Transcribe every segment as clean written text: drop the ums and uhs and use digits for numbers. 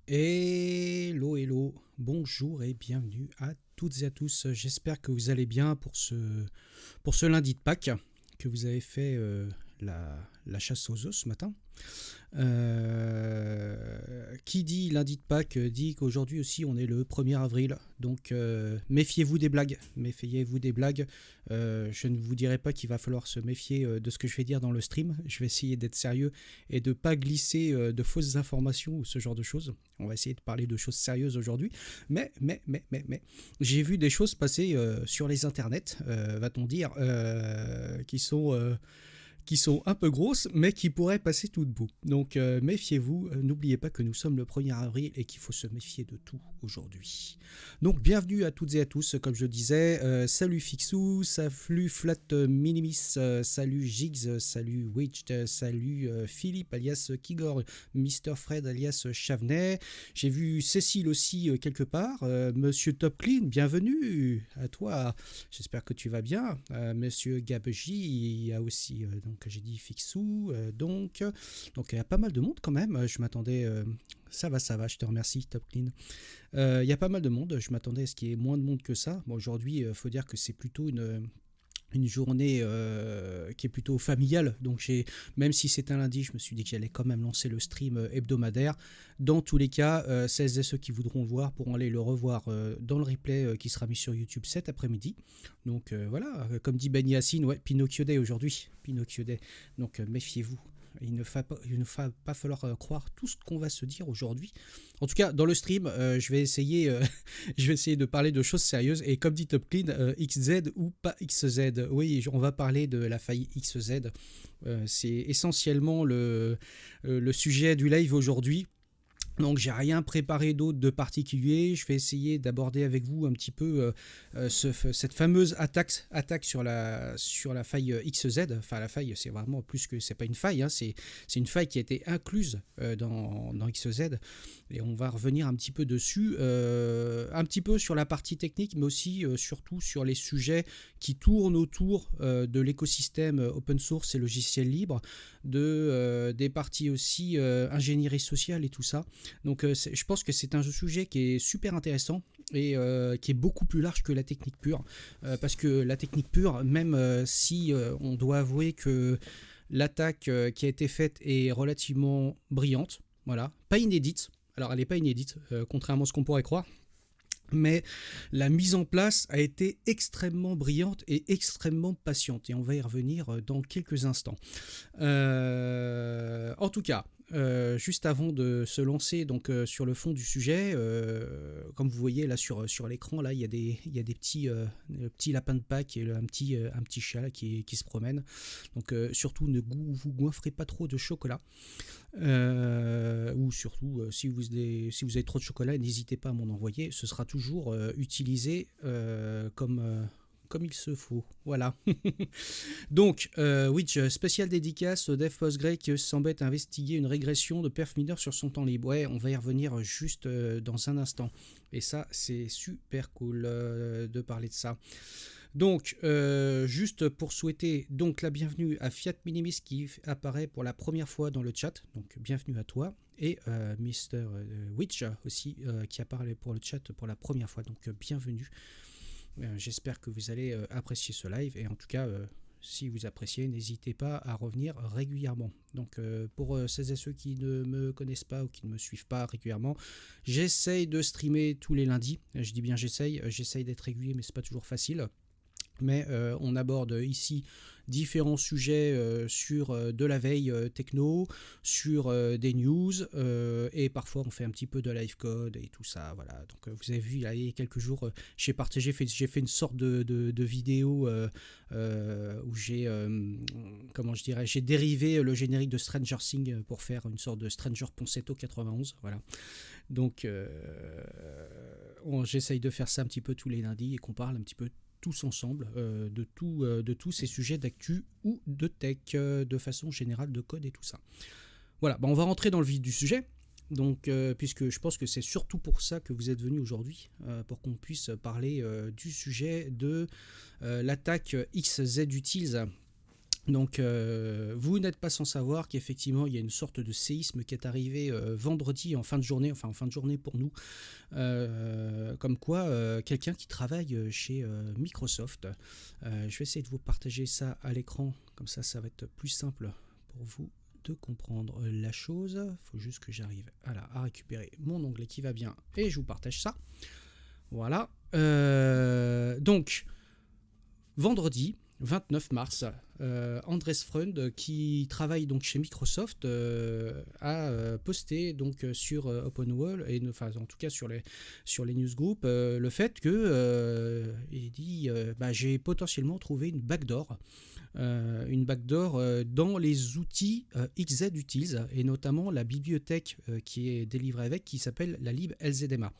Hello, hello, bonjour et bienvenue à toutes et à tous. J'espère que vous allez bien pour ce lundi de Pâques, que vous avez fait la chasse aux œufs ce matin. Qui dit lundi de Pâques dit qu'aujourd'hui aussi on est le 1er avril, donc méfiez-vous des blagues, méfiez-vous des blagues. Je ne vous dirai pas qu'il va falloir se méfier de ce que je vais dire dans le stream, je vais essayer d'être sérieux et de ne pas glisser de fausses informations ou ce genre de choses. On va essayer de parler de choses sérieuses aujourd'hui, mais, j'ai vu des choses passer sur les internets, va-t-on dire, qui sont un peu grosses, mais qui pourraient passer tout debout. Donc méfiez-vous, n'oubliez pas que nous sommes le 1er avril et qu'il faut se méfier de tout aujourd'hui. Donc bienvenue à toutes et à tous, comme je disais, salut Fixou, salut Flat Minimis, salut Jigs, salut Witch, salut Philippe alias Kigor, Mr. Fred alias Chavenet, j'ai vu Cécile aussi quelque part, Monsieur Top Clean, bienvenue à toi, j'espère que tu vas bien, Monsieur Gabeji, il y a aussi... donc j'ai dit Fixou, donc il y a pas mal de monde quand même, je m'attendais, ça va, je te remercie Top Clean, il y a pas mal de monde, je m'attendais à ce qu'il y ait moins de monde que ça, bon, aujourd'hui il faut dire que c'est plutôt une journée qui est plutôt familiale, donc même si c'est un lundi, je me suis dit que j'allais quand même lancer le stream hebdomadaire. Dans tous les cas, celles et ceux qui voudront le voir pourront aller le revoir dans le replay qui sera mis sur YouTube cet après-midi. Donc voilà, comme dit Ben Yassine, ouais, Pinocchio Day aujourd'hui, Pinocchio Day, donc méfiez-vous. Il ne va pas falloir croire tout ce qu'on va se dire aujourd'hui. En tout cas, dans le stream, je vais essayer de parler de choses sérieuses. Et comme dit Top Clean, XZ ou pas XZ. Oui, on va parler de la faille XZ. C'est essentiellement le sujet du live aujourd'hui. Donc j'ai rien préparé d'autre de particulier, je vais essayer d'aborder avec vous un petit peu cette fameuse attaque sur la faille XZ. Enfin la faille, c'est vraiment plus que, c'est pas une faille, hein, c'est une faille qui a été incluse dans XZ. Et on va revenir un petit peu dessus, un petit peu sur la partie technique, mais aussi surtout sur les sujets qui tournent autour de l'écosystème open source et logiciel libre, des parties aussi ingénierie sociale et tout ça. Donc je pense que c'est un sujet qui est super intéressant et qui est beaucoup plus large que la technique pure. Parce que la technique pure, même si on doit avouer que l'attaque qui a été faite est relativement brillante, voilà, pas inédite. Alors elle n'est pas inédite, contrairement à ce qu'on pourrait croire. Mais la mise en place a été extrêmement brillante et extrêmement patiente. Et on va y revenir dans quelques instants. En tout cas, juste avant de se lancer donc, sur le fond du sujet, comme vous voyez là sur l'écran, là, il y a des petits lapins de Pâques et un petit chat là, qui se promène. Donc surtout ne vous goinfrez pas trop de chocolat. Ou surtout si vous avez trop de chocolat, n'hésitez pas à m'en envoyer, ce sera toujours utilisé comme il se faut, voilà. Donc Witch, spécial dédicace au dev Postgre qui s'embête à investiguer une régression de perf mineur sur son temps libre. Ouais, on va y revenir juste dans un instant, et ça c'est super cool de parler de ça. Donc, juste pour souhaiter donc la bienvenue à Fiat Minimis qui apparaît pour la première fois dans le chat, donc bienvenue à toi, et Mr. Witch aussi qui apparaît pour le chat pour la première fois, donc bienvenue. J'espère que vous allez apprécier ce live, et en tout cas, si vous appréciez, n'hésitez pas à revenir régulièrement. Donc pour celles et ceux qui ne me connaissent pas ou qui ne me suivent pas régulièrement, j'essaye de streamer tous les lundis. Je dis bien j'essaye d'être régulier, mais c'est pas toujours facile. Mais on aborde ici différents sujets sur de la veille techno, sur des news, et parfois on fait un petit peu de live code et tout ça, voilà. Donc vous avez vu, il y a quelques jours, j'ai fait une sorte de vidéo où j'ai dérivé le générique de Stranger Things pour faire une sorte de Stranger Ponceto 91, voilà. Donc j'essaye de faire ça un petit peu tous les lundis et qu'on parle un petit peu tous ensemble de tous ces sujets d'actu ou de tech, de façon générale, de code et tout ça. Voilà, on va rentrer dans le vif du sujet. Donc, puisque je pense que c'est surtout pour ça que vous êtes venus aujourd'hui, pour qu'on puisse parler du sujet de l'attaque XZ Utils Donc, vous n'êtes pas sans savoir qu'effectivement, il y a une sorte de séisme qui est arrivé vendredi en fin de journée, enfin en fin de journée pour nous, comme quoi quelqu'un qui travaille chez Microsoft, je vais essayer de vous partager ça à l'écran, comme ça va être plus simple pour vous de comprendre la chose. Il faut juste que j'arrive à récupérer mon onglet qui va bien et je vous partage ça. Voilà. Donc, vendredi 29 mars, Andres Freund, qui travaille donc chez Microsoft, a posté donc sur OpenWall et enfin en tout cas sur les newsgroups le fait que il dit j'ai potentiellement trouvé une backdoor dans les outils XZ-Utils et notamment la bibliothèque qui est délivrée avec, qui s'appelle la lib LZMA.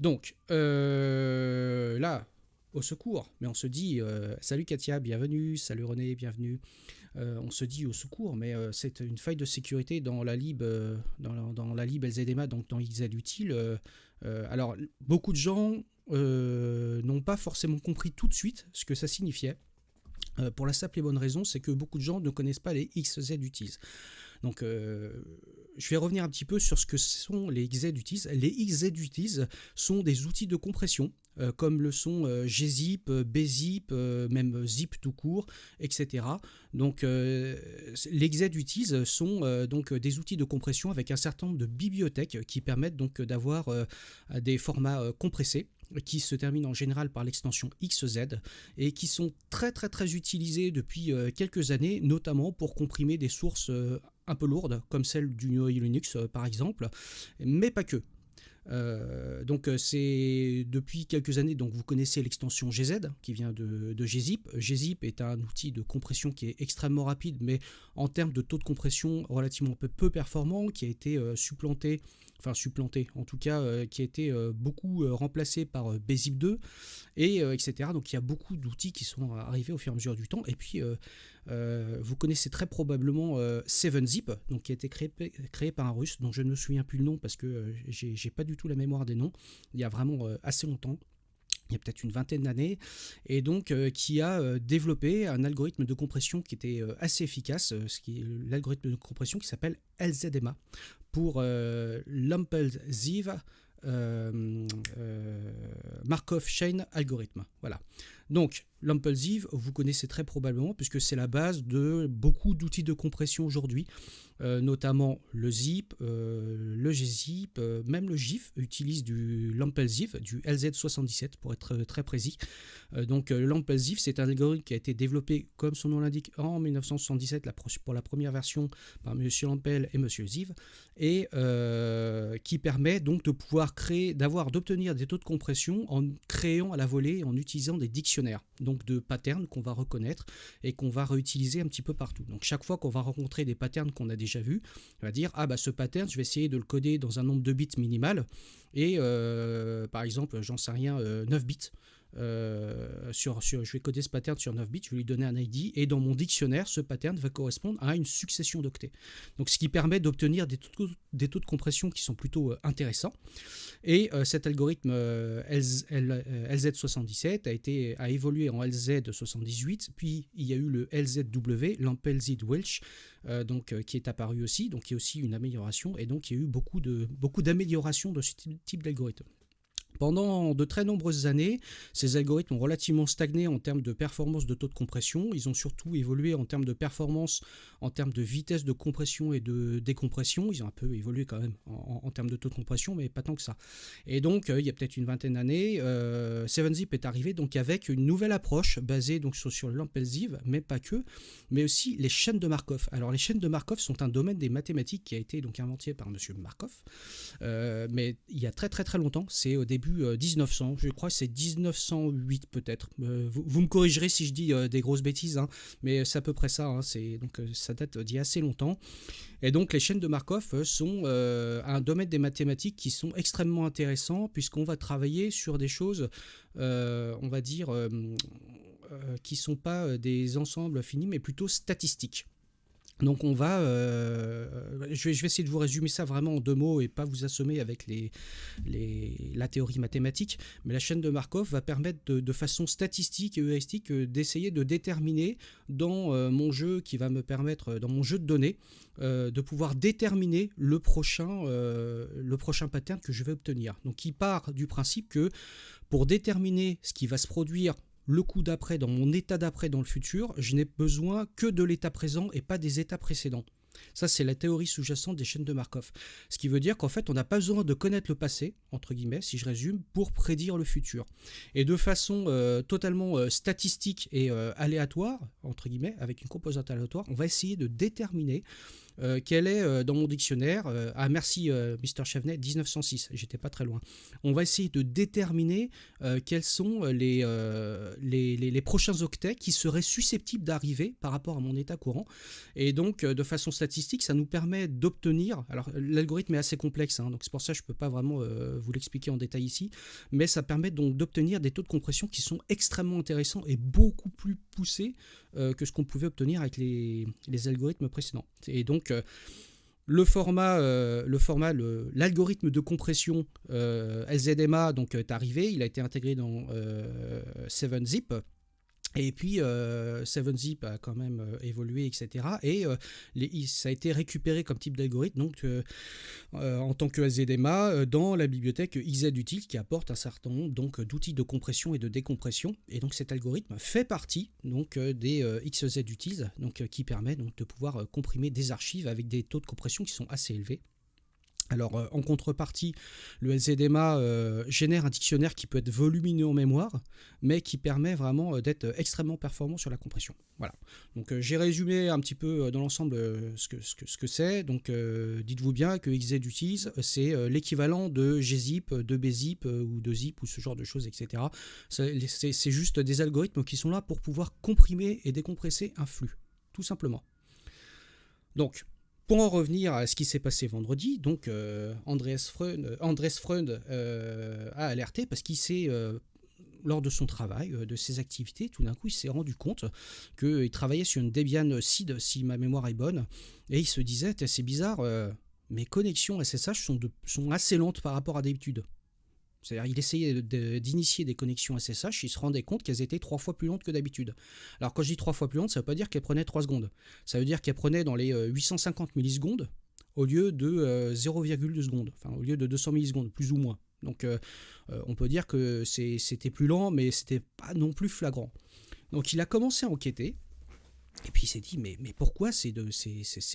Donc là, au secours, mais on se dit salut Katia, bienvenue, salut René, bienvenue. On se dit au secours, mais c'est une faille de sécurité dans la lib, dans la lib LZMA, donc dans XZ-Util. Alors, beaucoup de gens n'ont pas forcément compris tout de suite ce que ça signifiait. Pour la simple et bonne raison, c'est que beaucoup de gens ne connaissent pas les XZ-Utils. Donc, je vais revenir un petit peu sur ce que sont les XZ-Utils. Les XZ-Utils sont des outils de compression, comme le sont gzip, bzip, même zip tout court, etc. Donc, les XZ-Utils sont donc des outils de compression avec un certain nombre de bibliothèques qui permettent donc d'avoir des formats compressés, qui se terminent en général par l'extension XZ et qui sont très très très utilisés depuis quelques années, notamment pour comprimer des sources un peu lourdes, comme celle du GNU Linux par exemple, mais pas que. Donc c'est depuis quelques années, donc vous connaissez l'extension GZ qui vient de gzip. Gzip est un outil de compression qui est extrêmement rapide, mais en termes de taux de compression relativement peu performant, qui a été supplanté, en tout cas qui a été beaucoup remplacé par bzip 2 et etc. Donc il y a beaucoup d'outils qui sont arrivés au fur et à mesure du temps. Et puis vous connaissez très probablement 7zip, donc qui a été créé par un russe dont je ne me souviens plus le nom parce que j'ai pas du tout la mémoire des noms. Il y a vraiment assez longtemps. Il y a peut-être une vingtaine d'années, et donc qui a développé un algorithme de compression qui était assez efficace, ce qui est l'algorithme de compression qui s'appelle LZMA, pour l'Umpel-Ziv Markov Chain Algorithm. Voilà. Donc, l'Umpel-Ziv, vous connaissez très probablement, puisque c'est la base de beaucoup d'outils de compression aujourd'hui, notamment le zip, le gzip, même le GIF utilise du l'Umpel-Ziv, du LZ77 pour être très précis. Donc l'Umpel-Ziv, c'est un algorithme qui a été développé, comme son nom l'indique, en 1977 pour la première version par M. Lampel et M. Ziv, et qui permet donc de pouvoir d'obtenir des taux de compression en créant à la volée, en utilisant des dictionnaires, donc de patterns qu'on va reconnaître et qu'on va réutiliser un petit peu partout. Donc chaque fois qu'on va rencontrer des patterns qu'on a déjà vus, on va dire ce pattern, je vais essayer de le coder dans un nombre de bits minimal, et par exemple, j'en sais rien, 9 bits. Je vais coder ce pattern sur 9 bits, je vais lui donner un ID, et dans mon dictionnaire, ce pattern va correspondre à une succession d'octets. Donc, ce qui permet d'obtenir des taux de compression qui sont plutôt intéressants. Et cet algorithme LZ77 a évolué en LZ78, puis il y a eu le LZW, l'Ampel-Z-Welch, qui est apparu aussi, donc qui est aussi une amélioration, et donc il y a eu beaucoup d'améliorations de ce type d'algorithme. Pendant de très nombreuses années, ces algorithmes ont relativement stagné en termes de performance de taux de compression. Ils ont surtout évolué en termes de performance, en termes de vitesse de compression et de décompression. Ils ont un peu évolué quand même en termes de taux de compression, mais pas tant que ça. Et donc, il y a peut-être une vingtaine d'années, 7zip est arrivé donc avec une nouvelle approche basée donc sur l'Ampel-Ziv, mais pas que, mais aussi les chaînes de Markov. Alors, les chaînes de Markov sont un domaine des mathématiques qui a été donc inventé par M. Markov, mais il y a très très très longtemps. C'est au début 1900, je crois que c'est 1908 peut-être. Vous me corrigerez si je dis des grosses bêtises, mais c'est à peu près ça. Donc ça date d'il y a assez longtemps. Et donc les chaînes de Markov sont un domaine des mathématiques qui sont extrêmement intéressants, puisqu'on va travailler sur des choses, on va dire, qui ne sont pas des ensembles finis, mais plutôt statistiques. Donc je vais essayer de vous résumer ça vraiment en 2 mots et pas vous assommer avec la théorie mathématique, mais la chaîne de Markov va permettre de façon statistique et heuristique d'essayer de déterminer dans mon jeu qui va me permettre, dans mon jeu de données, de pouvoir déterminer le prochain pattern que je vais obtenir. Donc il part du principe que pour déterminer ce qui va se produire le coup d'après, dans mon état d'après dans le futur, je n'ai besoin que de l'état présent et pas des états précédents. Ça, c'est la théorie sous-jacente des chaînes de Markov. Ce qui veut dire qu'en fait, on n'a pas besoin de connaître le passé, entre guillemets, si je résume, pour prédire le futur. Et de façon totalement statistique et aléatoire, entre guillemets, avec une composante aléatoire, on va essayer de déterminer quelle est dans mon dictionnaire, merci Mr. Chevenet, 1906, j'étais pas très loin. On va essayer de déterminer quels sont les prochains octets qui seraient susceptibles d'arriver par rapport à mon état courant. Et donc, de façon statistique, ça nous permet d'obtenir, alors l'algorithme est assez complexe, donc c'est pour ça que je ne peux pas vraiment vous l'expliquer en détail ici, mais ça permet donc d'obtenir des taux de compression qui sont extrêmement intéressants et beaucoup plus poussés que ce qu'on pouvait obtenir avec les algorithmes précédents. Et donc, l'algorithme de compression LZMA donc, est arrivé, il a été intégré dans 7-Zip. Et puis 7-Zip a quand même évolué, etc. Et ça a été récupéré comme type d'algorithme donc, en tant que LZMA dans la bibliothèque XZUtil qui apporte un certain nombre donc, d'outils de compression et de décompression. Et donc cet algorithme fait partie donc, des XZUtils donc, qui permet donc, de pouvoir comprimer des archives avec des taux de compression qui sont assez élevés. Alors, en contrepartie, le LZMA génère un dictionnaire qui peut être volumineux en mémoire, mais qui permet vraiment d'être extrêmement performant sur la compression. Voilà. Donc, j'ai résumé un petit peu dans l'ensemble ce que c'est. Donc, dites-vous bien que XZUtils, c'est l'équivalent de gzip, de bzip ou de zip ou ce genre de choses, etc. C'est juste des algorithmes qui sont là pour pouvoir comprimer et décompresser un flux, tout simplement. Donc, pour en revenir à ce qui s'est passé vendredi, donc Andreas Freund a alerté parce qu'il s'est, lors de son travail, de ses activités, tout d'un coup il s'est rendu compte qu'il travaillait sur une Debian seed, si ma mémoire est bonne, et il se disait, c'est bizarre, mes connexions SSH sont assez lentes par rapport à d'habitude. C'est-à-dire qu'il essayait d'initier des connexions SSH, il se rendait compte qu'elles étaient 3 fois plus lentes que d'habitude. Alors quand je dis 3 fois plus lentes, ça ne veut pas dire qu'elles prenaient 3 secondes. Ça veut dire qu'elles prenaient dans les 850 millisecondes au lieu de 0,2 secondes. Enfin, au lieu de 200 millisecondes, plus ou moins. Donc on peut dire que c'était plus lent, mais c'était pas non plus flagrant. Donc il a commencé à enquêter. Et puis il s'est dit, mais pourquoi c'est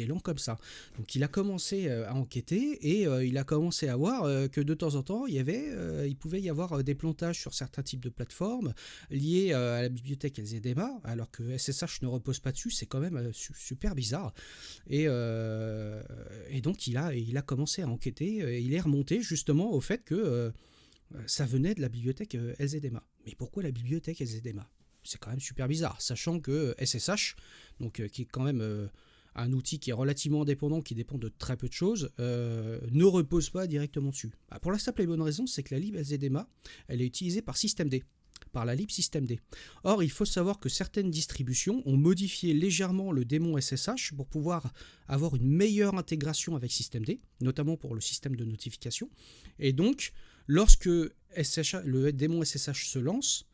lent comme ça? Donc il a commencé à enquêter et il a commencé à voir que de temps en temps, il pouvait y avoir des plantages sur certains types de plateformes liés à la bibliothèque LZMA, alors que SSH ne repose pas dessus, c'est quand même super bizarre. Et donc il a commencé à enquêter, et il est remonté justement au fait que ça venait de la bibliothèque LZMA. Mais pourquoi la bibliothèque LZMA? C'est quand même super bizarre, sachant que SSH, donc, qui est quand même un outil qui est relativement indépendant, qui dépend de très peu de choses, ne repose pas directement dessus. Pour la simple et bonne raison, c'est que la lib LZMA, elle est utilisée par systemd, par la lib systemd. Or, il faut savoir que certaines distributions ont modifié légèrement le démon SSH pour pouvoir avoir une meilleure intégration avec systemd, notamment pour le système de notification. Et donc, lorsque le démon SSH se lance,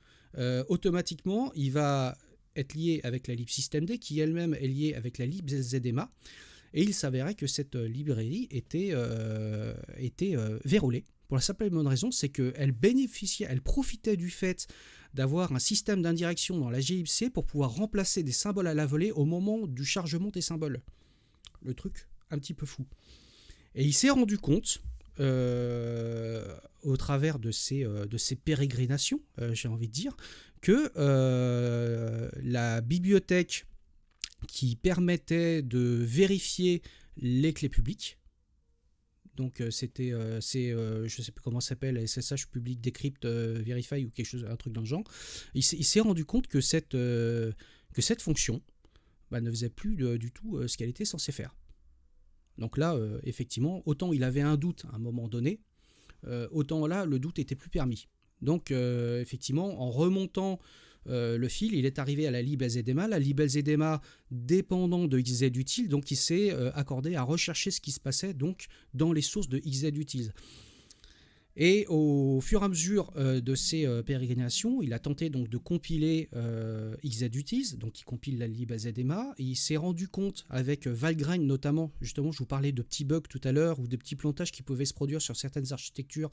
automatiquement, il va être lié avec la lib systemd qui elle-même est liée avec la lib LZMA, et il s'avérait que cette librairie était vérolée. Pour la simple et bonne raison, c'est qu'elle profitait du fait d'avoir un système d'indirection dans la glibc pour pouvoir remplacer des symboles à la volée au moment du chargement des symboles. Le truc un petit peu fou. Et il s'est rendu compte, au travers de ces pérégrinations, j'ai envie de dire, que la bibliothèque qui permettait de vérifier les clés publiques, donc je ne sais plus comment ça s'appelle, SSH Public Decrypt Verify ou quelque chose, un truc dans le genre, il s'est rendu compte que cette fonction ne faisait plus du tout ce qu'elle était censée faire. Donc là, effectivement, autant il avait un doute à un moment donné, autant là, le doute était plus permis. Donc, effectivement, en remontant le fil, il est arrivé à la lib LZDMA. La lib LZDMA, dépendant de XZUtil, donc il s'est accordé à rechercher ce qui se passait donc dans les sources de XZUtil. Et au fur et à mesure de ces pérégrinations, il a tenté donc de compiler XZUtil, donc il compile la lib LZDMA. Il s'est rendu compte avec Valgrind notamment, justement je vous parlais de petits bugs tout à l'heure ou de petits plantages qui pouvaient se produire sur certaines architectures.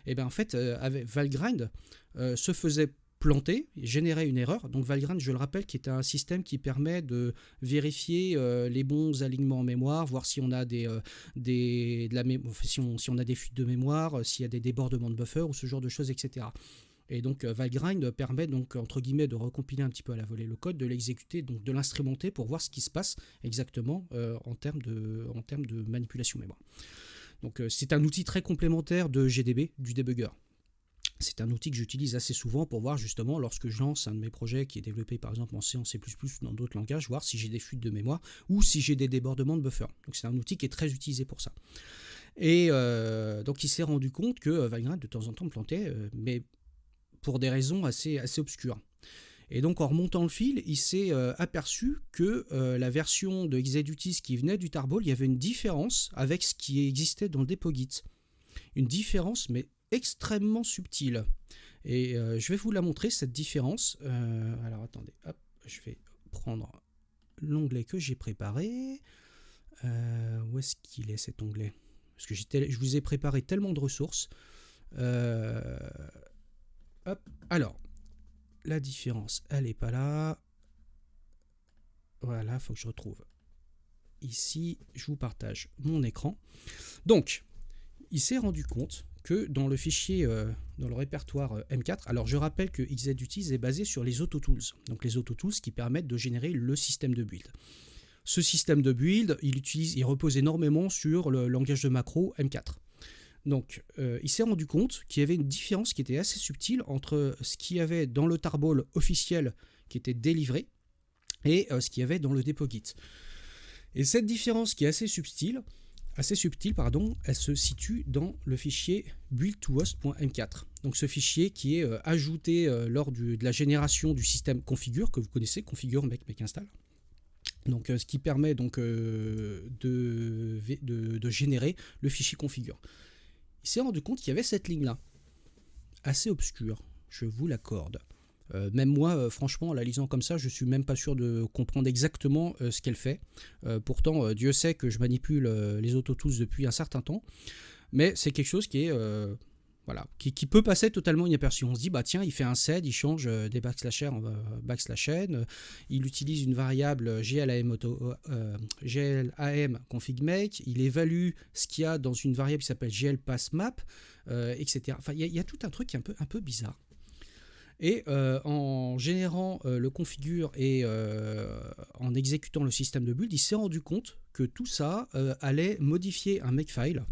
Et bien en fait, avec Valgrind se faisait planter, générer une erreur. Donc Valgrind, je le rappelle, qui est un système qui permet de vérifier les bons alignements en mémoire, voir si on a si on a des fuites de mémoire, s'il y a des débordements de buffer ou ce genre de choses, etc. Et donc Valgrind permet donc entre guillemets de recompiler un petit peu à la volée le code, de l'exécuter, donc de l'instrumenter pour voir ce qui se passe exactement en termes de manipulation mémoire. Donc c'est un outil très complémentaire de GDB, du debugger. C'est un outil que j'utilise assez souvent pour voir justement lorsque je lance un de mes projets qui est développé par exemple en C, en C++ ou dans d'autres langages, voir si j'ai des fuites de mémoire ou si j'ai des débordements de buffer. Donc c'est un outil qui est très utilisé pour ça. Et donc il s'est rendu compte que Valgrind de temps en temps me plantait, mais pour des raisons assez obscures. Et donc en remontant le fil, il s'est aperçu que la version de XZUtil qui venait du tarball, il y avait une différence avec ce qui existait dans le dépôt Git. Une différence, mais extrêmement subtile. Et je vais vous la montrer, cette différence. Alors attendez, hop, je vais prendre l'onglet que j'ai préparé. Où est-ce qu'il est cet onglet? Parce que je vous ai préparé tellement de ressources. Hop, alors, la différence, elle n'est pas là. Voilà, il faut que je retrouve. Ici, je vous partage mon écran. Donc, il s'est rendu compte que dans le fichier, dans le répertoire M4, alors je rappelle que XZUtil est basé sur les autotools, donc les autotools qui permettent de générer le système de build. Ce système de build, il repose énormément sur le langage de macro M4. Donc il s'est rendu compte qu'il y avait une différence qui était assez subtile entre ce qu'il y avait dans le tarball officiel qui était délivré et ce qu'il y avait dans le dépôt Git. Et cette différence qui est assez subtile, elle se situe dans le fichier build2host.m4. Donc ce fichier qui est ajouté lors de la génération du système configure, que vous connaissez, configure make install. Donc ce qui permet donc de générer le fichier configure. Il s'est rendu compte qu'il y avait cette ligne-là, assez obscure, je vous l'accorde. Même moi, franchement, en la lisant comme ça, je suis même pas sûr de comprendre exactement ce qu'elle fait. Pourtant, Dieu sait que je manipule les autotools depuis un certain temps, mais c'est quelque chose qui est qui peut passer totalement inaperçu. On se dit, bah tiens, il fait un sed, il change des backslash r en backslash n, il utilise une variable glam config make, il évalue ce qu'il y a dans une variable qui s'appelle glpassMap, etc. Enfin, il y a tout un truc un peu bizarre. Et en générant le configure et en exécutant le système de build, il s'est rendu compte que tout ça allait modifier un makefile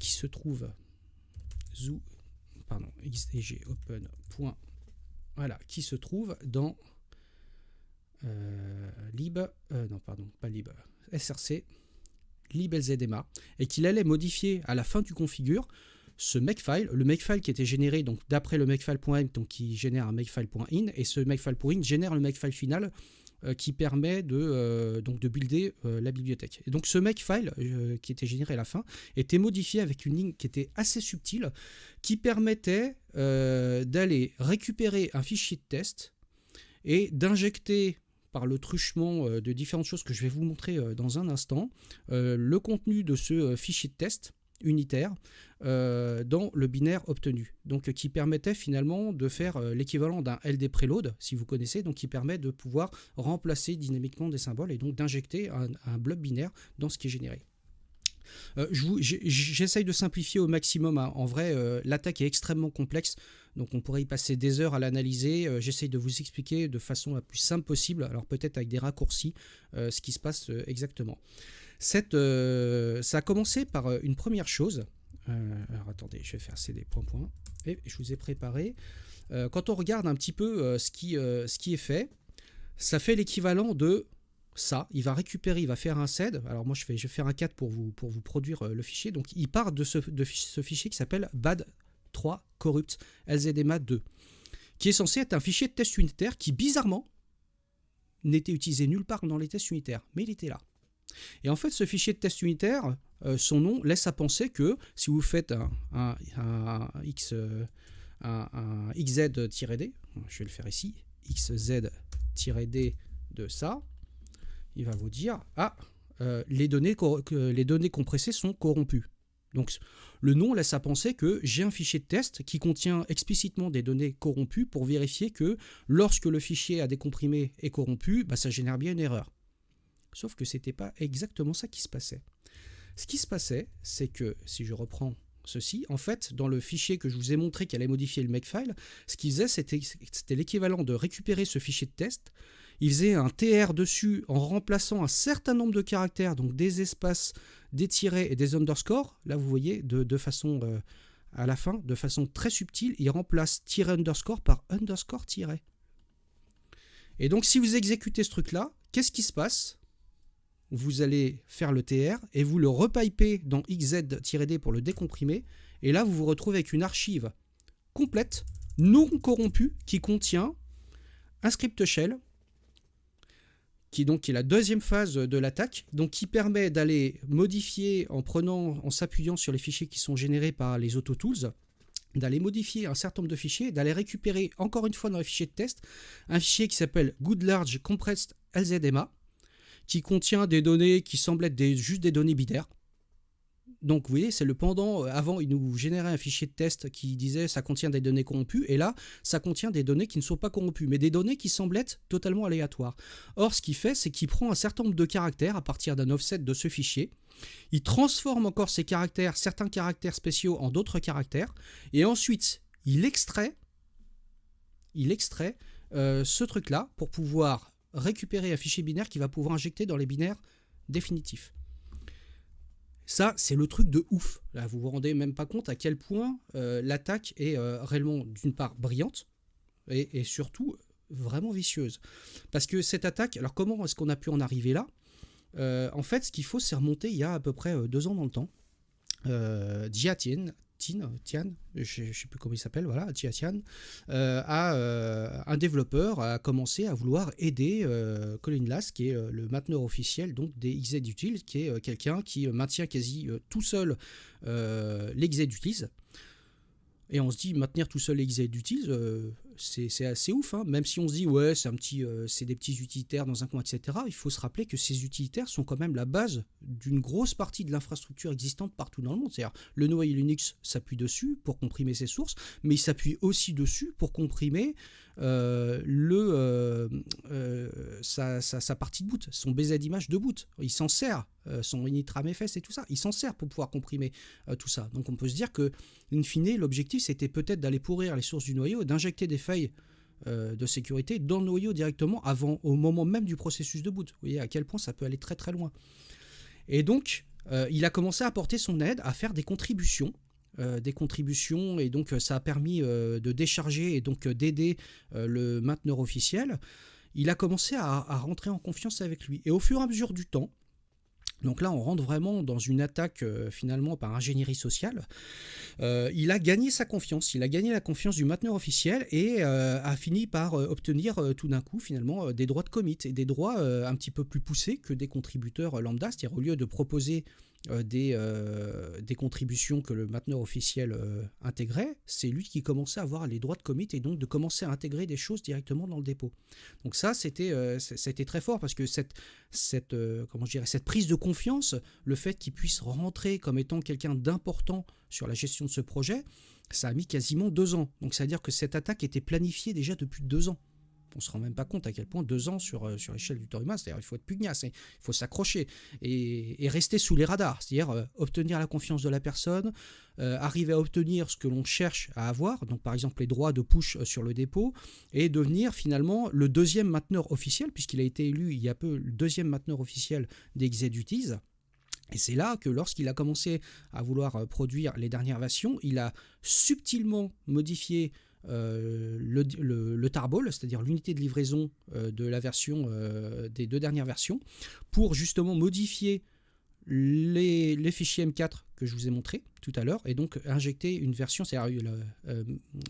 qui se trouve xdg open. Voilà, qui se trouve dans src liblzdma, et qu'il allait modifier à la fin du configure ce makefile, le makefile qui était généré donc d'après le makefile.m, donc qui génère un makefile.in, et ce makefile.in génère le makefile final qui permet de builder la bibliothèque. Et donc ce makefile qui était généré à la fin était modifié avec une ligne qui était assez subtile, qui permettait d'aller récupérer un fichier de test et d'injecter par le truchement de différentes choses que je vais vous montrer dans un instant, le contenu de ce fichier de test unitaire dans le binaire obtenu, donc qui permettait finalement de faire l'équivalent d'un LD preload, si vous connaissez, donc qui permet de pouvoir remplacer dynamiquement des symboles et donc d'injecter un blob binaire dans ce qui est généré. J'essaye de simplifier au maximum, hein. En vrai, l'attaque est extrêmement complexe, donc on pourrait y passer des heures à l'analyser. J'essaye de vous expliquer de façon la plus simple possible, alors peut-être avec des raccourcis, ce qui se passe exactement. Ça a commencé par une première chose. Alors attendez, je vais faire cd point. Et je vous ai préparé. Quand on regarde un petit peu ce qui est fait, ça fait l'équivalent de ça. Il va faire un sed. Alors moi je vais faire un cat pour vous produire le fichier. Donc il part de ce fichier qui s'appelle bad3 corrupt lzdma2, qui est censé être un fichier de test unitaire qui, bizarrement, n'était utilisé nulle part dans les tests unitaires, mais il était là. Et en fait, ce fichier de test unitaire, son nom laisse à penser que si vous faites un xz-d, je vais le faire ici, xz-d de ça, il va vous dire les données compressées sont corrompues. Donc le nom laisse à penser que j'ai un fichier de test qui contient explicitement des données corrompues pour vérifier que lorsque le fichier à décomprimer est corrompu, ça génère bien une erreur. Sauf que ce n'était pas exactement ça qui se passait. Ce qui se passait, c'est que si je reprends ceci, en fait, dans le fichier que je vous ai montré qui allait modifier le makefile, ce qu'il faisait, c'était l'équivalent de récupérer ce fichier de test. Il faisait un TR dessus en remplaçant un certain nombre de caractères, donc des espaces, des tirets et des underscores. Là, vous voyez, de façon à la fin, de façon très subtile, il remplace tiret underscore par underscore tiret. Et donc, si vous exécutez ce truc-là, qu'est-ce qui se passe ? Vous allez faire le TR et vous le repipez dans xz-d pour le décomprimer. Et là, vous vous retrouvez avec une archive complète, non corrompue, qui contient un script shell, qui est la deuxième phase de l'attaque, donc qui permet d'aller modifier en s'appuyant sur les fichiers qui sont générés par les AutoTools, d'aller modifier un certain nombre de fichiers, d'aller récupérer encore une fois dans les fichiers de test un fichier qui s'appelle Good Large Compressed LZMA, qui contient des données qui semblent être juste des données binaires. Donc vous voyez, c'est le pendant. Avant, il nous générait un fichier de test qui disait ça contient des données corrompues, et là, ça contient des données qui ne sont pas corrompues, mais des données qui semblent être totalement aléatoires. Or, ce qu'il fait, c'est qu'il prend un certain nombre de caractères à partir d'un offset de ce fichier, il transforme encore ces caractères, certains caractères spéciaux en d'autres caractères, et ensuite, il extrait ce truc-là pour pouvoir récupérer un fichier binaire qu'il va pouvoir injecter dans les binaires définitifs. Ça, c'est le truc de ouf. Là, vous vous rendez même pas compte à quel point l'attaque est réellement, d'une part, brillante et surtout vraiment vicieuse. Parce que cette attaque, alors comment est-ce qu'on a pu en arriver là ? En fait, ce qu'il faut, c'est remonter il y a à peu près 2 ans dans le temps. Jia Tian, je ne sais plus comment il s'appelle, voilà, Jia Tian, un développeur a commencé à vouloir aider Colin Lass, qui est le mainteneur officiel donc, des xz-utils, qui est quelqu'un qui maintient quasi tout seul les xz-utils. Et on se dit, maintenir tout seul les xz-utils, c'est assez ouf, hein. Même si on se dit, ouais, c'est des petits utilitaires dans un coin, etc. Il faut se rappeler que ces utilitaires sont quand même la base d'une grosse partie de l'infrastructure existante partout dans le monde. C'est-à-dire, le noyau Linux s'appuie dessus pour comprimer ses sources, mais il s'appuie aussi dessus pour comprimer sa partie de boot, son BZ-image de boot. Il s'en sert, son initramfs et tout ça, il s'en sert pour pouvoir comprimer tout ça. Donc on peut se dire que, in fine, l'objectif c'était peut-être d'aller pourrir les sources du noyau et d'injecter des failles de sécurité dans le noyau directement au moment même du processus de boot. Vous voyez à quel point ça peut aller très très loin. Et donc il a commencé à apporter son aide, à faire des contributions, et donc ça a permis de décharger et donc d'aider le mainteneur officiel. Il a commencé à rentrer en confiance avec lui. Et au fur et à mesure du temps, donc là on rentre vraiment dans une attaque finalement par ingénierie sociale, il a gagné sa confiance, il a gagné la confiance du mainteneur officiel et a fini par obtenir tout d'un coup finalement des droits de commit et des droits un petit peu plus poussés que des contributeurs lambda, c'est-à-dire au lieu de proposer des contributions que le mainteneur officiel intégrait, c'est lui qui commençait à avoir les droits de commit et donc de commencer à intégrer des choses directement dans le dépôt. Donc ça, c'était très fort parce que cette prise de confiance, le fait qu'il puisse rentrer comme étant quelqu'un d'important sur la gestion de ce projet, ça a mis quasiment 2 ans. Donc ça veut dire que cette attaque était planifiée déjà depuis 2 ans. On ne se rend même pas compte à quel point 2 ans sur l'échelle du temps humain, c'est-à-dire il faut être pugnace, il faut s'accrocher et rester sous les radars, c'est-à-dire obtenir la confiance de la personne, arriver à obtenir ce que l'on cherche à avoir, donc par exemple les droits de push sur le dépôt, et devenir finalement le deuxième mainteneur officiel, puisqu'il a été élu il y a peu le deuxième mainteneur officiel des xz-utils. Et c'est là que lorsqu'il a commencé à vouloir produire les dernières versions, il a subtilement modifié le tarball, c'est-à-dire l'unité de livraison de la version des 2 dernières versions, pour justement modifier les fichiers M4 que je vous ai montré tout à l'heure et donc injecter une version, c'est-à-dire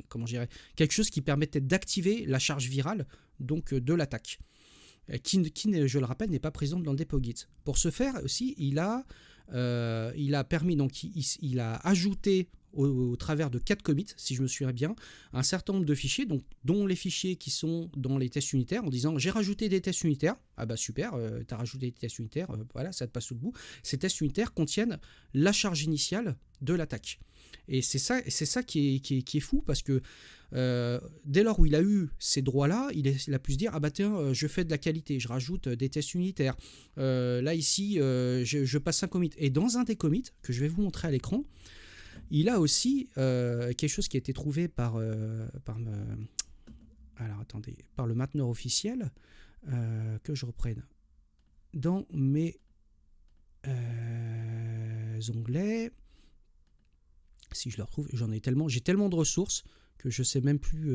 comment je dirais, quelque chose qui permettait d'activer la charge virale donc de l'attaque, qui, je le rappelle, n'est pas présente dans le dépôt Git. Pour ce faire aussi, il a permis, donc il a ajouté au travers de 4 commits, si je me souviens bien, un certain nombre de fichiers, donc, dont les fichiers qui sont dans les tests unitaires, en disant j'ai rajouté des tests unitaires. Ah bah super, tu as rajouté des tests unitaires, voilà, ça te passe sous le bout. Ces tests unitaires contiennent la charge initiale de l'attaque. Et c'est ça qui est fou, parce que dès lors où il a eu ces droits-là, il a pu se dire ah bah tiens, je fais de la qualité, je rajoute des tests unitaires. Là ici, je passe un commit. Et dans un des commits que je vais vous montrer à l'écran, il a aussi quelque chose qui a été trouvé par le mainteneur officiel, que je reprenne dans mes onglets. Si je le retrouve, j'ai tellement de ressources que je sais même plus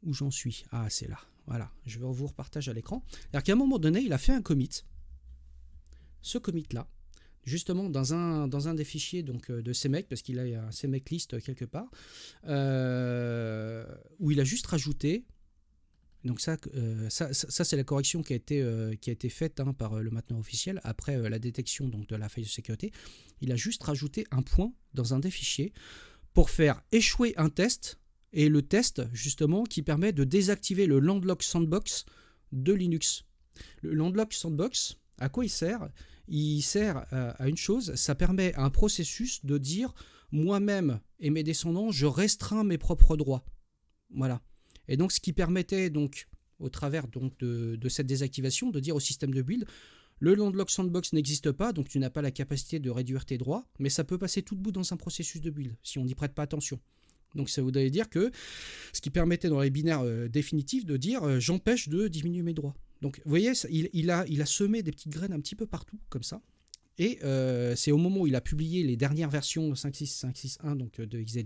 où j'en suis. Ah, c'est là. Voilà, je vais vous repartager à l'écran. C'est-à-dire qu'à un moment donné, il a fait un commit. Ce commit-là, justement dans un des fichiers donc, de CMake, parce qu'il a un CMake list quelque part, où il a juste rajouté, donc ça c'est la correction qui a été faite par le mainteneur officiel après la détection donc, de la faille de sécurité. Il a juste rajouté un point dans un des fichiers pour faire échouer un test, et le test justement qui permet de désactiver le Landlock Sandbox de Linux. Le Landlock Sandbox, à quoi il sert ? Il sert à une chose, ça permet à un processus de dire moi-même et mes descendants, je restreins mes propres droits. Voilà. Et donc ce qui permettait donc au travers donc, de cette désactivation de dire au système de build, le Landlock Sandbox n'existe pas, donc tu n'as pas la capacité de réduire tes droits, mais ça peut passer tout debout dans un processus de build si on n'y prête pas attention. Donc ça voudrait dire que ce qui permettait dans les binaires définitifs de dire j'empêche de diminuer mes droits. Donc vous voyez, il a semé des petites graines un petit peu partout, comme ça. Et c'est au moment où il a publié les dernières versions 5.6, 5.6.1 donc, de XZ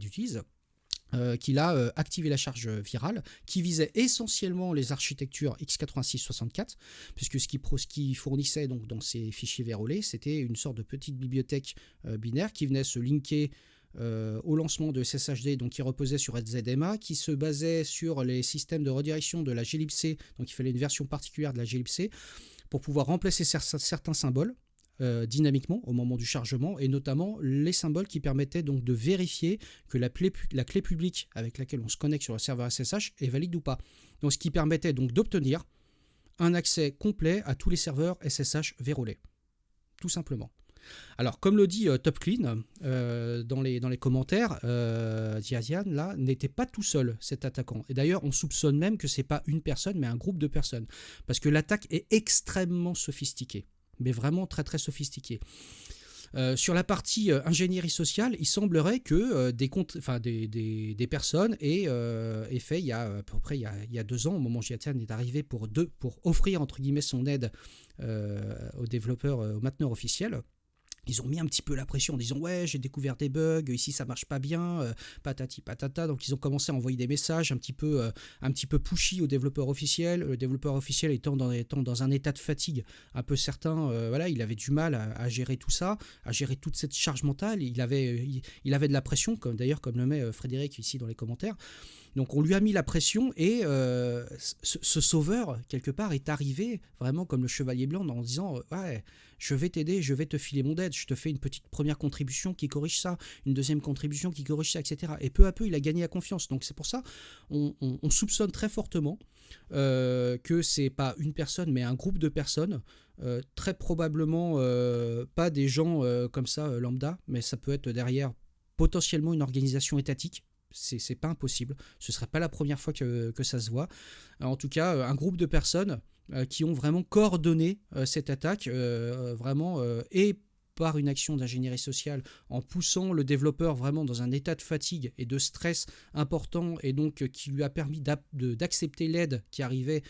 qu'il a activé la charge virale, qui visait essentiellement les architectures x86-64, puisque ce qu'il fournissait donc, dans ces fichiers vérolés, c'était une sorte de petite bibliothèque binaire qui venait se linker au lancement de SSHD, donc qui reposait sur ZMA, qui se basait sur les systèmes de redirection de la glibc, donc il fallait une version particulière de la glibc pour pouvoir remplacer certains symboles dynamiquement au moment du chargement, et notamment les symboles qui permettaient donc de vérifier que la clé publique avec laquelle on se connecte sur le serveur SSH est valide ou pas. Donc ce qui permettait donc d'obtenir un accès complet à tous les serveurs SSH vérolés, tout simplement. Alors, comme le dit Top Clean dans les commentaires, Diazian là n'était pas tout seul, cet attaquant. Et d'ailleurs, on soupçonne même que c'est pas une personne, mais un groupe de personnes, parce que l'attaque est extrêmement sophistiquée, mais vraiment très très sophistiquée. Sur la partie ingénierie sociale, il semblerait que des personnes aient fait, il y a à peu près il y a 2 ans, au moment où Diazian est arrivé pour offrir entre guillemets son aide aux développeurs, aux mainteneurs officiels. Ils ont mis un petit peu la pression en disant ouais, j'ai découvert des bugs, ici ça marche pas bien, patati patata. Donc ils ont commencé à envoyer des messages un petit peu pushy aux développeurs officiels. Le développeur officiel étant dans un état de fatigue un peu certain, voilà, il avait du mal à gérer tout ça, à gérer toute cette charge mentale. Il avait de la pression, comme le met Frédéric ici dans les commentaires. Donc on lui a mis la pression, et ce sauveur, quelque part, est arrivé vraiment comme le chevalier blanc en disant ouais, je vais t'aider, je vais te filer mon aide, je te fais une petite première contribution qui corrige ça, une deuxième contribution qui corrige ça, etc. Et peu à peu, il a gagné la confiance. Donc c'est pour ça on soupçonne très fortement que c'est pas une personne, mais un groupe de personnes, très probablement pas des gens comme ça lambda, mais ça peut être derrière potentiellement une organisation étatique. C'est pas impossible, ce serait pas la première fois que ça se voit. En tout cas, un groupe de personnes qui ont vraiment coordonné cette attaque, et par une action d'ingénierie sociale, en poussant le développeur vraiment dans un état de fatigue et de stress important, et donc qui lui a permis d'accepter l'aide qui arrivait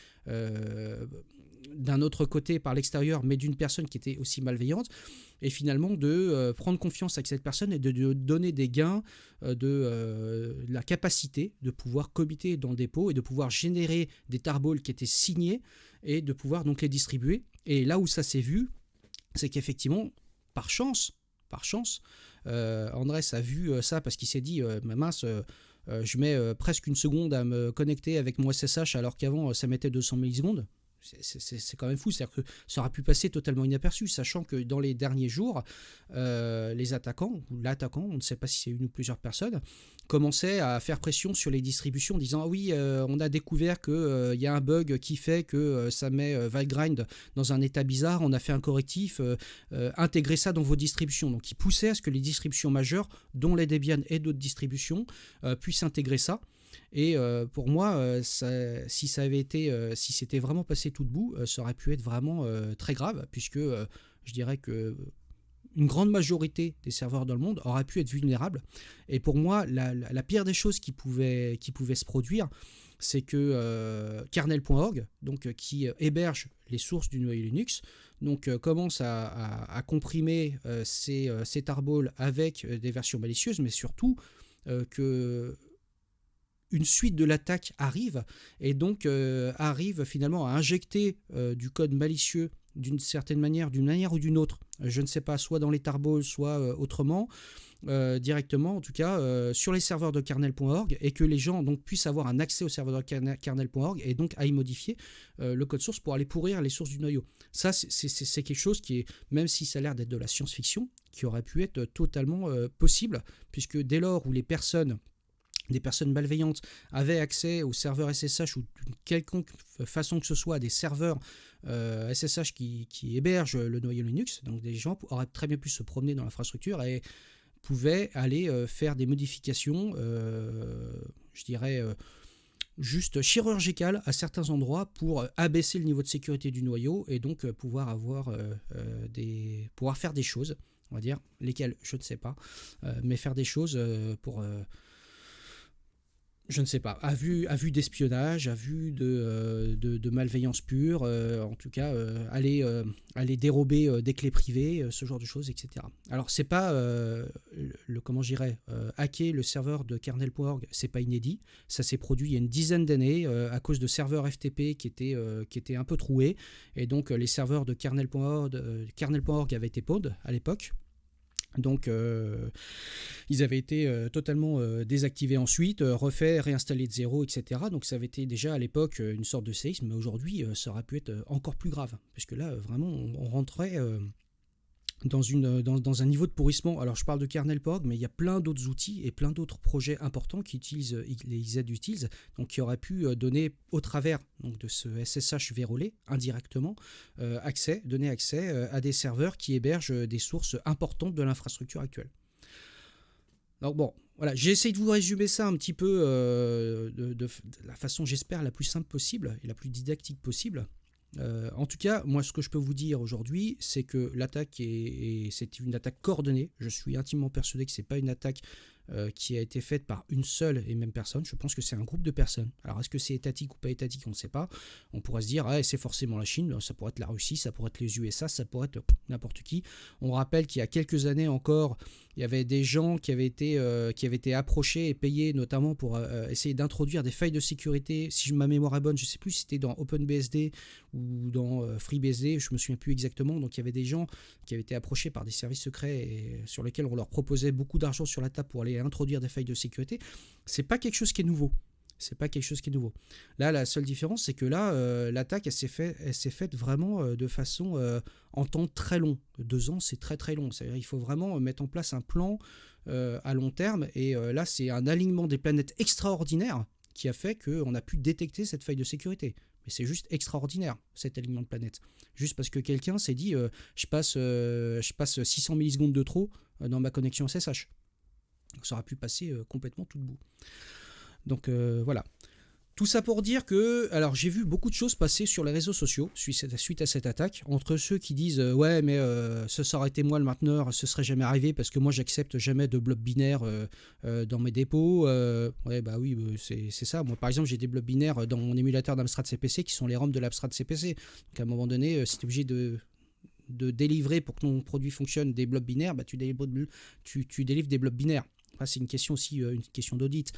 d'un autre côté par l'extérieur, mais d'une personne qui était aussi malveillante, et finalement de prendre confiance avec cette personne et de donner des gains de la capacité de pouvoir commiter dans le dépôt et de pouvoir générer des tarballs qui étaient signés et de pouvoir donc les distribuer. Et là où ça s'est vu, c'est qu'effectivement, par chance, Andrés a vu ça parce qu'il s'est dit ma mince, je mets presque une seconde à me connecter avec mon SSH alors qu'avant ça mettait 200 millisecondes. C'est quand même fou, c'est-à-dire que ça aurait pu passer totalement inaperçu, sachant que dans les derniers jours, les attaquants, ou l'attaquant, on ne sait pas si c'est une ou plusieurs personnes, commençaient à faire pression sur les distributions en disant ah oui, on a découvert qu'il y a un bug qui fait que ça met Valgrind dans un état bizarre, on a fait un correctif, intégrez ça dans vos distributions. Donc ils poussaient à ce que les distributions majeures, dont les Debian et d'autres distributions, puissent intégrer ça. Et pour moi, si ça avait été, si c'était vraiment passé tout debout, ça aurait pu être vraiment très grave, puisque je dirais que une grande majorité des serveurs dans le monde auraient pu être vulnérables. Et pour moi, la pire des choses qui pouvaient se produire, c'est que kernel.org, donc qui héberge les sources du noyau Linux, donc commence à comprimer ces tarballs avec des versions malicieuses, mais surtout que une suite de l'attaque arrive et donc arrive finalement à injecter du code malicieux d'une certaine manière, d'une manière ou d'une autre, je ne sais pas, soit dans les tarballs, soit autrement, directement en tout cas sur les serveurs de kernel.org, et que les gens donc puissent avoir un accès au serveur de kernel.org et donc à y modifier le code source pour aller pourrir les sources du noyau. Ça c'est quelque chose qui est, même si ça a l'air d'être de la science-fiction, qui aurait pu être totalement possible, puisque dès lors où des personnes malveillantes avaient accès aux serveurs SSH ou d'une quelconque façon que ce soit à des serveurs SSH qui hébergent le noyau Linux, donc des gens auraient très bien pu se promener dans l'infrastructure et pouvaient aller faire des modifications, je dirais, juste chirurgicales à certains endroits pour abaisser le niveau de sécurité du noyau et donc pouvoir faire des choses, on va dire, lesquelles je ne sais pas, mais faire des choses pour... je ne sais pas, à vue d'espionnage, à vue de malveillance pure, en tout cas, aller dérober des clés privées, ce genre de choses, etc. Alors, c'est pas, comment j'irais, hacker le serveur de kernel.org, c'est pas inédit. Ça s'est produit il y a une dizaine d'années à cause de serveurs FTP qui étaient un peu troués. Et donc, les serveurs de kernel.org avaient été pwned à l'époque. Donc ils avaient été totalement désactivés ensuite, refaits, réinstallés de zéro, etc. Donc ça avait été déjà à l'époque une sorte de séisme, mais aujourd'hui ça aurait pu être encore plus grave, puisque là vraiment on rentrait dans un niveau de pourrissement. Alors je parle de kernel.org, mais il y a plein d'autres outils et plein d'autres projets importants qui utilisent les z-utils, donc qui auraient pu donner au travers donc, de ce SSH vérolé indirectement donner accès à des serveurs qui hébergent des sources importantes de l'infrastructure actuelle. Donc bon, voilà, j'ai essayé de vous résumer ça un petit peu de la façon, j'espère, la plus simple possible et la plus didactique possible. En tout cas, moi ce que je peux vous dire aujourd'hui, c'est que l'attaque c'est une attaque coordonnée. Je suis intimement persuadé que ce n'est pas une attaque qui a été faite par une seule et même personne. Je pense que c'est un groupe de personnes. Alors est-ce que c'est étatique ou pas étatique, on ne sait pas. On pourrait se dire c'est forcément la Chine, ça pourrait être la Russie, ça pourrait être les USA, ça pourrait être n'importe qui. On rappelle qu'il y a quelques années encore, il y avait des gens qui avaient été approchés et payés notamment pour essayer d'introduire des failles de sécurité. Si ma mémoire est bonne, je ne sais plus si c'était dans OpenBSD ou dans FreeBSD, je ne me souviens plus exactement. Donc il y avait des gens qui avaient été approchés par des services secrets et sur lesquels on leur proposait beaucoup d'argent sur la table pour aller introduire des failles de sécurité. C'est pas quelque chose qui est nouveau. C'est pas quelque chose qui est nouveau. Là, la seule différence, c'est que là, l'attaque, elle s'est faite vraiment de façon en temps très long. 2 ans, c'est très très long. C'est-à-dire qu'il faut vraiment mettre en place un plan à long terme. Et là, c'est un alignement des planètes extraordinaire qui a fait qu'on a pu détecter cette faille de sécurité. Mais c'est juste extraordinaire, cet alignement de planètes. Juste parce que quelqu'un s'est dit je passe 600 millisecondes de trop dans ma connexion SSH. Ça aurait pu passer complètement tout debout. Donc voilà. Tout ça pour dire que, alors j'ai vu beaucoup de choses passer sur les réseaux sociaux suite à cette attaque, entre ceux qui disent ouais mais ça aurait été moi le mainteneur, ce serait jamais arrivé parce que moi j'accepte jamais de blocs binaires dans mes dépôts. Ouais bah oui c'est ça. Moi par exemple j'ai des blocs binaires dans mon émulateur d'Amstrad CPC qui sont les ROM de l'Amstrad CPC. Donc à un moment donné si tu es obligé de délivrer pour que ton produit fonctionne des blocs binaires, bah tu délivres des blocs binaires. C'est une question aussi, une question d'audit.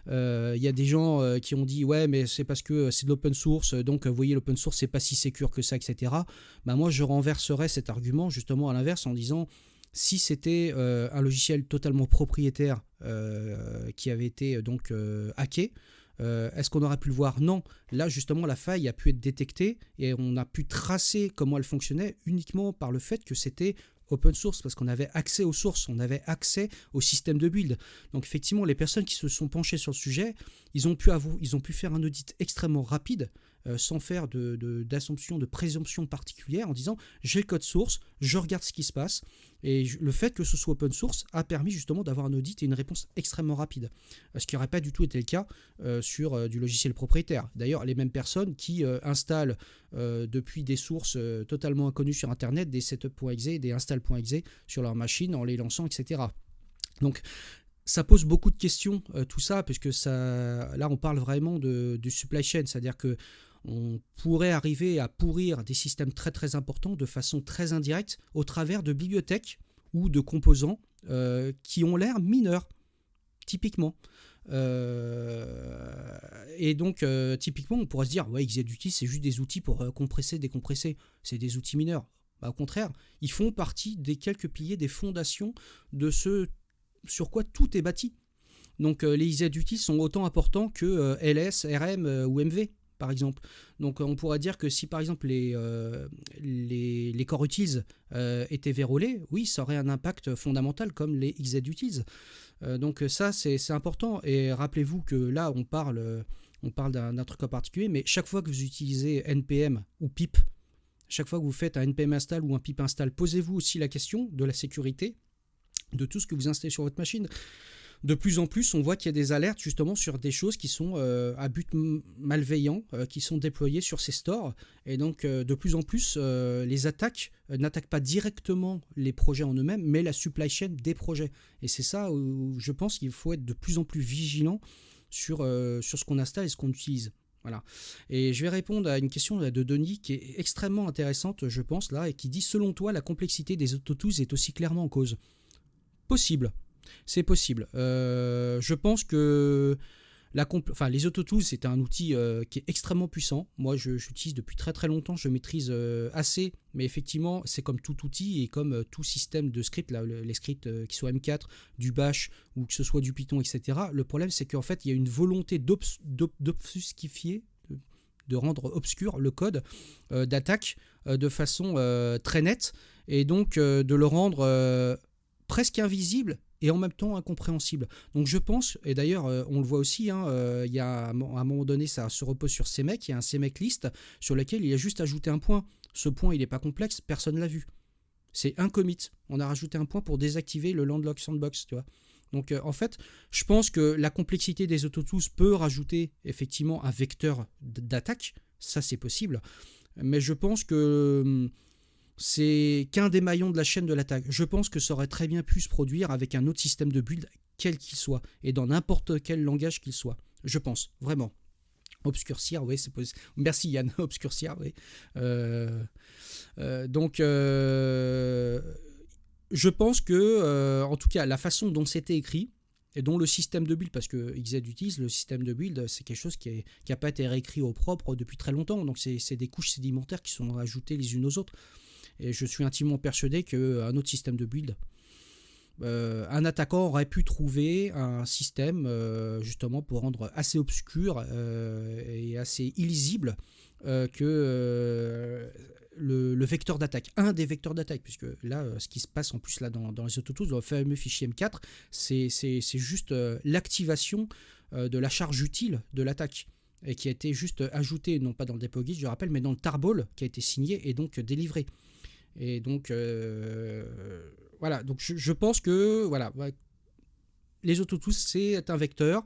Y a des gens qui ont dit ouais mais c'est parce que c'est de l'open source, donc vous voyez l'open source c'est pas si sécure que ça, etc. Bah, moi je renverserais cet argument justement à l'inverse en disant si c'était un logiciel totalement propriétaire qui avait été donc hacké, est-ce qu'on aurait pu le voir? Non. Là, justement, la faille a pu être détectée et on a pu tracer comment elle fonctionnait uniquement par le fait que c'était open source, parce qu'on avait accès aux sources, on avait accès au système de build. Donc effectivement, les personnes qui se sont penchées sur le sujet, ils ont pu faire un audit extrêmement rapide, sans faire d'assumption, de présomption particulière, en disant j'ai le code source, je regarde ce qui se passe, et le fait que ce soit open source a permis justement d'avoir un audit et une réponse extrêmement rapide, ce qui n'aurait pas du tout été le cas sur du logiciel propriétaire. D'ailleurs, les mêmes personnes qui installent depuis des sources totalement inconnues sur Internet des setup.exe et des install.exe sur leur machine en les lançant, etc. Donc, ça pose beaucoup de questions, tout ça, puisque là, on parle vraiment du supply chain, c'est-à-dire que on pourrait arriver à pourrir des systèmes très très importants de façon très indirecte au travers de bibliothèques ou de composants qui ont l'air mineurs, typiquement. Et donc, typiquement, on pourrait se dire ouais, Exaduty, c'est juste des outils pour compresser, décompresser. C'est des outils mineurs. Bah, au contraire, ils font partie des quelques piliers, des fondations de ce sur quoi tout est bâti. Donc, les Exaduty sont autant importants que LS, RM ou MV. Par exemple. Donc on pourrait dire que si par exemple les core utils étaient vérolés, oui, ça aurait un impact fondamental comme les Exadutils. Donc ça c'est important. Et rappelez-vous que là on parle d'un truc en particulier, mais chaque fois que vous utilisez npm ou pip, chaque fois que vous faites un npm install ou un pip install, posez-vous aussi la question de la sécurité de tout ce que vous installez sur votre machine. De plus en plus, on voit qu'il y a des alertes justement sur des choses qui sont à but malveillant, qui sont déployées sur ces stores. Et donc, de plus en plus, les attaques n'attaquent pas directement les projets en eux-mêmes, mais la supply chain des projets. Et c'est ça où je pense qu'il faut être de plus en plus vigilant sur ce qu'on installe et ce qu'on utilise. Voilà. Et je vais répondre à une question de Denis qui est extrêmement intéressante, je pense, là, et qui dit « Selon toi, la complexité des AutoTools est aussi clairement en cause ?» Possible. C'est possible. Je pense que les AutoTools, c'est un outil qui est extrêmement puissant. Moi, j'utilise depuis très très longtemps. Je maîtrise assez, mais effectivement, c'est comme tout outil et comme tout système de script, là, les scripts qui soient M4, du Bash ou que ce soit du Python, etc. Le problème, c'est qu'en fait, il y a une volonté d'obfusquifier, de rendre obscur le code d'attaque de façon très nette et donc de le rendre presque invisible et en même temps incompréhensible. Donc je pense, et d'ailleurs on le voit aussi, il y a à un moment donné ça se repose sur CMake, il y a un CMake list sur lequel il y a juste ajouté un point. Ce point il n'est pas complexe, personne ne l'a vu. C'est un commit. On a rajouté un point pour désactiver le landlock sandbox, tu vois. Donc en fait, je pense que la complexité des AutoTools peut rajouter effectivement un vecteur d'attaque, ça c'est possible, mais je pense que c'est qu'un des maillons de la chaîne de l'attaque. Je pense que ça aurait très bien pu se produire avec un autre système de build, quel qu'il soit, et dans n'importe quel langage qu'il soit. Je pense, vraiment. Obscurcir, oui, c'est possible. Merci Yann, obscurcir, oui. Donc, je pense que, en tout cas, la façon dont c'était écrit, et dont le système de build, parce que Exaduty, le système de build, c'est quelque chose qui n'a pas été réécrit au propre depuis très longtemps. Donc, c'est des couches sédimentaires qui sont rajoutées les unes aux autres. Et je suis intimement persuadé qu'un autre système de build, un attaquant aurait pu trouver un système justement pour rendre assez obscur et assez illisible que le vecteur d'attaque, un des vecteurs d'attaque, puisque là, ce qui se passe en plus là dans les AutoTools, dans le fameux fichier M4, c'est juste l'activation de la charge utile de l'attaque, et qui a été juste ajoutée, non pas dans le deploy guide, je rappelle, mais dans le tarball qui a été signé et donc délivré. Et donc, voilà, donc je pense que, voilà, les AutoTools, c'est un vecteur.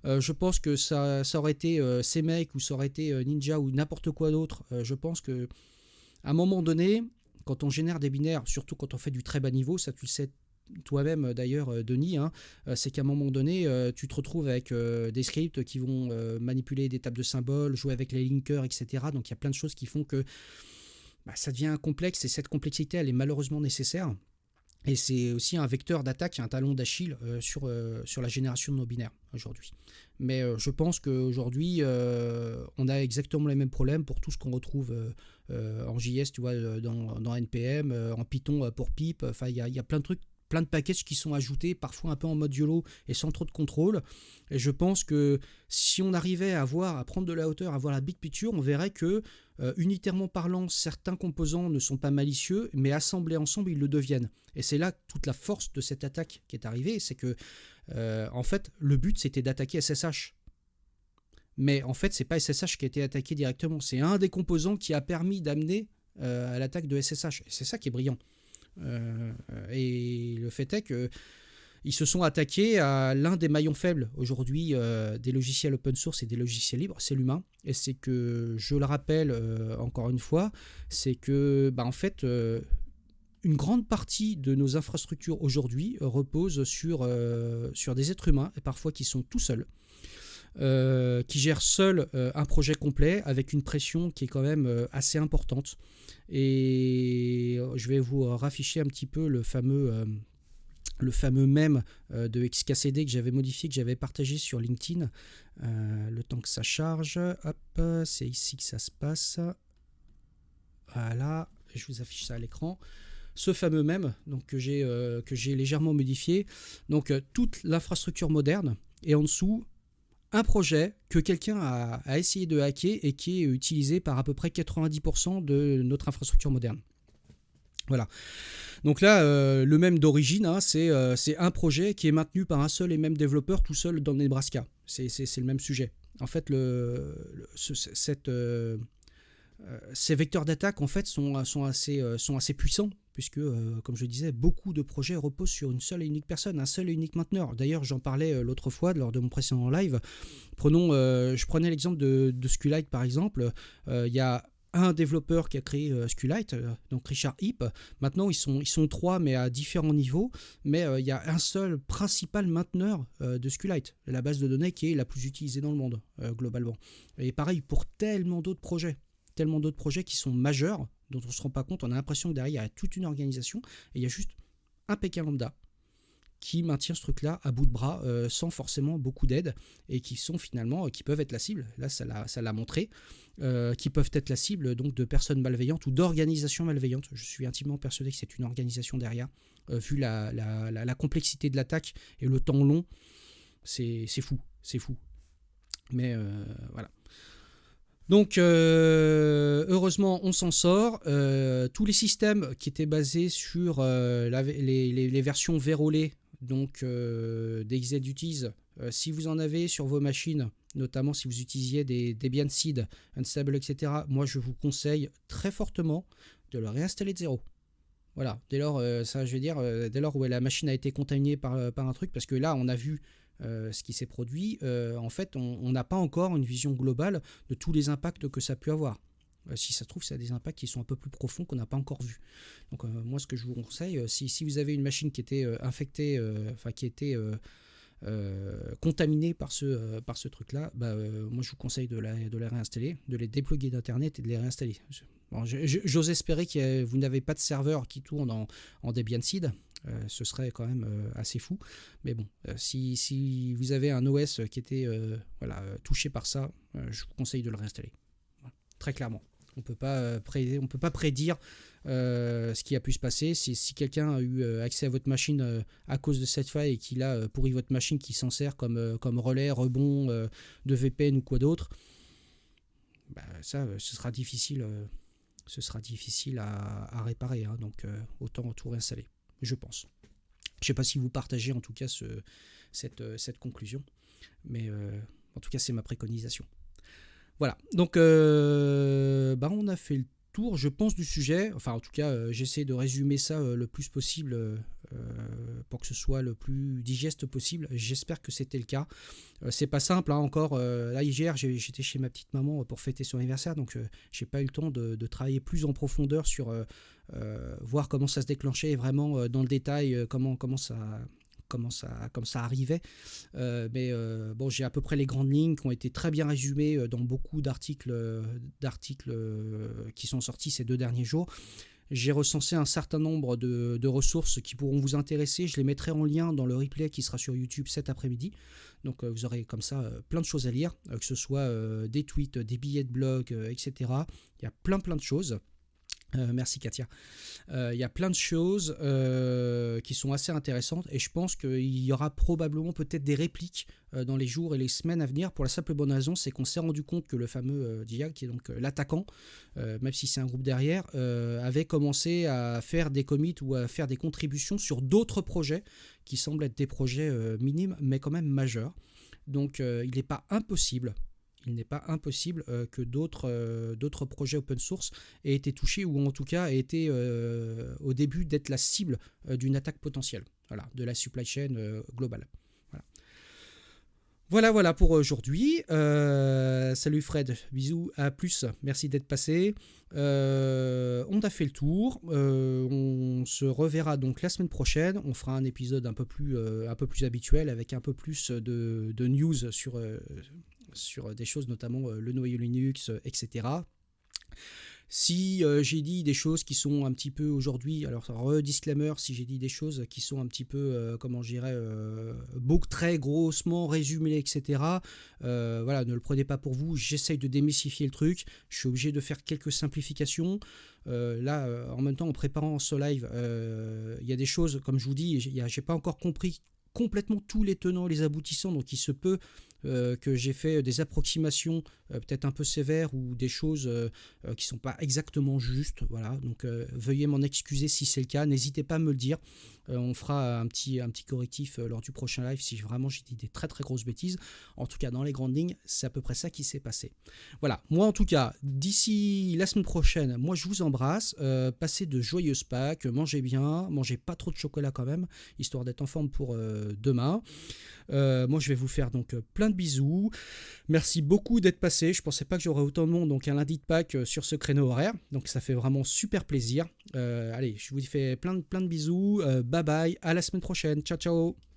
Je pense que ça aurait été CMake ou ça aurait été Ninja ou n'importe quoi d'autre. Je pense que à un moment donné, quand on génère des binaires, surtout quand on fait du très bas niveau, ça tu le sais toi-même d'ailleurs, Denis, hein, c'est qu'à un moment donné, tu te retrouves avec des scripts qui vont manipuler des tables de symboles, jouer avec les linkers, etc. Donc il y a plein de choses qui font que ça devient complexe et cette complexité, elle est malheureusement nécessaire. Et c'est aussi un vecteur d'attaque, un talon d'Achille sur la génération de nos binaires aujourd'hui. Mais je pense qu'aujourd'hui, on a exactement les mêmes problèmes pour tout ce qu'on retrouve en JS, tu vois, dans NPM, en Python pour pip. Enfin, il y a plein de trucs, plein de packages qui sont ajoutés, parfois un peu en mode YOLO et sans trop de contrôle. Et je pense que si on arrivait à prendre de la hauteur, à voir la big picture, on verrait que, unitairement parlant, certains composants ne sont pas malicieux, mais assemblés ensemble, ils le deviennent. Et c'est là toute la force de cette attaque qui est arrivée, c'est que, en fait, le but, c'était d'attaquer SSH. Mais en fait, c'est pas SSH qui a été attaqué directement, c'est un des composants qui a permis d'amener à l'attaque de SSH. Et c'est ça qui est brillant. Et le fait est que ils se sont attaqués à l'un des maillons faibles aujourd'hui des logiciels open source et des logiciels libres, c'est l'humain. Et c'est que, je le rappelle encore une fois, c'est que en fait une grande partie de nos infrastructures aujourd'hui repose sur des êtres humains, et parfois qui sont tout seuls, qui gèrent seuls un projet complet avec une pression qui est quand même assez importante. Et je vais vous rafficher un petit peu le fameux mème de XKCD que j'avais modifié, que j'avais partagé sur LinkedIn. Le temps que ça charge, hop, c'est ici que ça se passe. Voilà, je vous affiche ça à l'écran. Ce fameux mème donc, que j'ai légèrement modifié. Donc toute l'infrastructure moderne, et en dessous un projet que quelqu'un a essayé de hacker et qui est utilisé par à peu près 90% de notre infrastructure moderne. Voilà. Donc là, le même d'origine, hein, c'est un projet qui est maintenu par un seul et même développeur tout seul dans le Nebraska. C'est le même sujet. En fait, ces vecteurs d'attaque en fait, sont assez puissants, puisque, comme je disais, beaucoup de projets reposent sur une seule et unique personne, un seul et unique mainteneur. D'ailleurs, j'en parlais l'autre fois lors de mon précédent live. Je prenais l'exemple de SQLite, par exemple. Il y a un développeur qui a créé SQLite, donc Richard Heap. Maintenant, ils sont trois, mais à différents niveaux. Mais il y a un seul principal mainteneur de SQLite, la base de données qui est la plus utilisée dans le monde, globalement. Et pareil pour tellement d'autres projets qui sont majeurs, dont on ne se rend pas compte. On a l'impression que derrière, il y a toute une organisation, et il y a juste un PK lambda qui maintient ce truc-là à bout de bras, sans forcément beaucoup d'aide, et qui peuvent être la cible, là ça l'a montré, qui peuvent être la cible donc de personnes malveillantes ou d'organisations malveillantes. Je suis intimement persuadé que c'est une organisation derrière, vu la complexité de l'attaque et le temps long, c'est fou. Mais voilà. Donc, heureusement, on s'en sort. Tous les systèmes qui étaient basés sur les versions vérolées, donc des XZUTs, si vous en avez sur vos machines, notamment si vous utilisiez des Debian Seed, Unstable, etc., moi je vous conseille très fortement de le réinstaller de zéro. Voilà, dès lors, dès lors où la machine a été contaminée par un truc, parce que là, on a vu ce qui s'est produit, en fait, on n'a pas encore une vision globale de tous les impacts que ça a pu avoir. Si ça se trouve, ça a des impacts qui sont un peu plus profonds qu'on n'a pas encore vus. Donc, moi, ce que je vous conseille, si vous avez une machine qui était infectée, qui était contaminée par ce truc-là, moi, je vous conseille de la réinstaller, de les dépluguer d'Internet et de les réinstaller. Bon, j'ose espérer que vous n'avez pas de serveur qui tourne en Debian Seed. Ce serait quand même assez fou, mais bon, si vous avez un OS qui était touché par ça, je vous conseille de le réinstaller, voilà, très clairement. On peut pas prédire ce qui a pu se passer. Si quelqu'un a eu accès à votre machine à cause de cette faille et qu'il a pourri votre machine, qui s'en sert comme relais, rebond de VPN ou quoi d'autre, ce sera difficile à réparer, hein, donc autant tout réinstaller, je pense. Je ne sais pas si vous partagez en tout cas cette conclusion, mais en tout cas c'est ma préconisation. Voilà, donc on a fait le tour, je pense, du sujet. Enfin, en tout cas, j'essaie de résumer ça le plus possible pour que ce soit le plus digeste possible. J'espère que c'était le cas. C'est pas simple, hein, encore. Là, hier, j'étais chez ma petite maman pour fêter son anniversaire, donc j'ai pas eu le temps de travailler plus en profondeur sur voir comment ça se déclenchait et vraiment dans le détail comment ça arrivait. Mais bon, j'ai à peu près les grandes lignes qui ont été très bien résumées dans beaucoup d'articles qui sont sortis ces 2 derniers jours. J'ai recensé un certain nombre de ressources qui pourront vous intéresser. Je les mettrai en lien dans le replay qui sera sur YouTube cet après-midi. Donc vous aurez comme ça plein de choses à lire, que ce soit des tweets, des billets de blog, etc. Il y a plein de choses. Merci Katia. Il y a plein de choses qui sont assez intéressantes et je pense qu'il y aura probablement peut-être des répliques dans les jours et les semaines à venir pour la simple et bonne raison, c'est qu'on s'est rendu compte que le fameux Diag, qui est donc l'attaquant, même si c'est un groupe derrière, avait commencé à faire des commits ou à faire des contributions sur d'autres projets qui semblent être des projets minimes mais quand même majeurs. Donc il n'est pas impossible que d'autres projets open source aient été touchés ou en tout cas aient été au début d'être la cible d'une attaque potentielle, voilà, de la supply chain globale. Voilà pour aujourd'hui. Salut Fred, bisous, à plus, merci d'être passé. On a fait le tour. On se reverra donc la semaine prochaine. On fera un épisode un peu plus habituel avec un peu plus de news sur des choses, notamment le noyau Linux, etc. Si j'ai dit des choses qui sont un petit peu aujourd'hui, alors disclaimer, si j'ai dit des choses qui sont un petit peu, comment je dirais, beaucoup très grossement résumées, etc. Voilà, ne le prenez pas pour vous, j'essaye de démystifier le truc, je suis obligé de faire quelques simplifications. Là, en même temps, en préparant ce live, il y a des choses, comme je vous dis, j'ai pas encore compris complètement tous les tenants et les aboutissants, donc il se peut que j'ai fait des approximations peut-être un peu sévères ou des choses qui sont pas exactement justes, voilà, donc veuillez m'en excuser si c'est le cas, n'hésitez pas à me le dire, on fera un petit correctif lors du prochain live si vraiment j'ai dit des très très grosses bêtises. En tout cas dans les grandes lignes c'est à peu près ça qui s'est passé. Voilà, moi en tout cas d'ici la semaine prochaine, moi je vous embrasse, passez de joyeuses Pâques, mangez bien, mangez pas trop de chocolat quand même, histoire d'être en forme pour demain. Moi je vais vous faire donc plein de bisous, merci beaucoup d'être passé, je pensais pas que j'aurais autant de monde donc un lundi de Pâques sur ce créneau horaire, donc ça fait vraiment super plaisir. Allez, je vous fais plein de bisous, bye bye, à la semaine prochaine, ciao ciao.